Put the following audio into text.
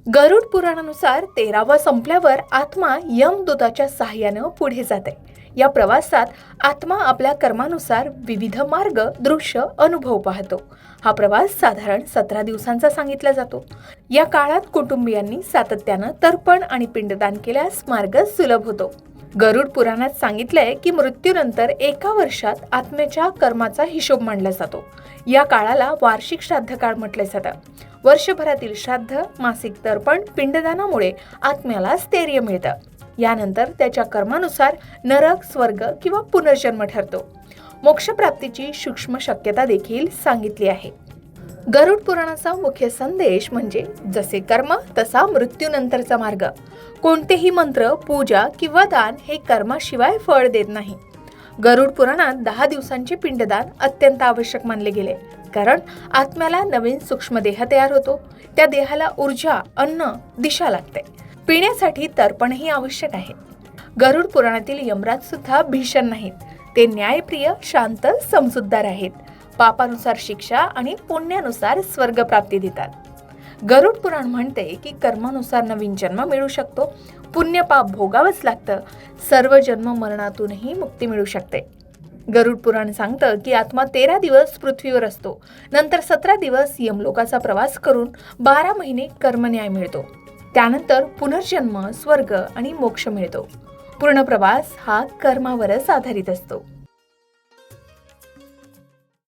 गरुड पुराणानुसार 13वा संपल्यावर आत्मा यमदूताच्या सहाय्यानं पुढे जाते। या प्रवासात आत्मा आपल्या कर्मानुसार विविध मार्ग, दृश्य, अनुभव पाहतो। हा प्रवास साधारण 17 दिवसांचा सांगितला जातो। या काळात कुटुंबियांनी सातत्यानं तर्पण आणि पिंडदान केल्यास मार्ग सुलभ होतो। गरुड पुराणात सांगितलंय की मृत्यूनंतर 1 वर्षात आत्म्याच्या कर्माचा हिशोब मांडला जातो। या काळाला वार्षिक श्राद्ध काळ म्हटले जातं। वर्षभरातील श्राद्ध, मासिक तर्पण, पिंडदानामुळे आत्म्याला स्थैर्य मिळतं। यानंतर त्याच्या कर्मानुसार नरक, स्वर्ग किंवा पुनर्जन्म ठरतो। मोक्षप्राप्तीची सूक्ष्म शक्यता देखील सांगितली आहे। गरुड पुराणाचा मुख्य संदेश म्हणजे जसे कर्म तसा मृत्यूनंतरचा मार्ग। कोणतेही मंत्र, पूजा किंवा दान हे कर्माशिवाय फळ देत नाही। गरुड पुराणात 10 दिवसांचे पिंडदान अत्यंत आवश्यक मानले गेले, कारण आत्म्याला नवीन सूक्ष्म देह तयार होतो। त्या देहाला ऊर्जा, अन्न, दिशा लागते। पिण्यासाठी तर्पणही आवश्यक आहे। गरुड पुराणातील यमराज सुद्धा भीषण नाहीत, ते न्यायप्रिय, शांत, समजूतदार आहेत। पापानुसार शिक्षा आणि पुण्यानुसार स्वर्ग प्राप्ती देतात। गरुड पुराण म्हणते की कर्मानुसार नवीन जन्म मिळू शकतो, पुण्य पाप भोगावंच लागतं, सर्व जन्म मरणातूनही मुक्ती मिळू शकते। गरुड पुराण सांगतं की आत्मा 13 दिवस पृथ्वीवर असतो, नंतर 17 दिवस यमलोकाचा प्रवास करून 12 महिने कर्मन्याय मिळतो। त्यानंतर पुनर्जन्म, स्वर्ग आणि मोक्ष मिळतो। पूर्ण प्रवास हा कर्मावरच आधारित असतो।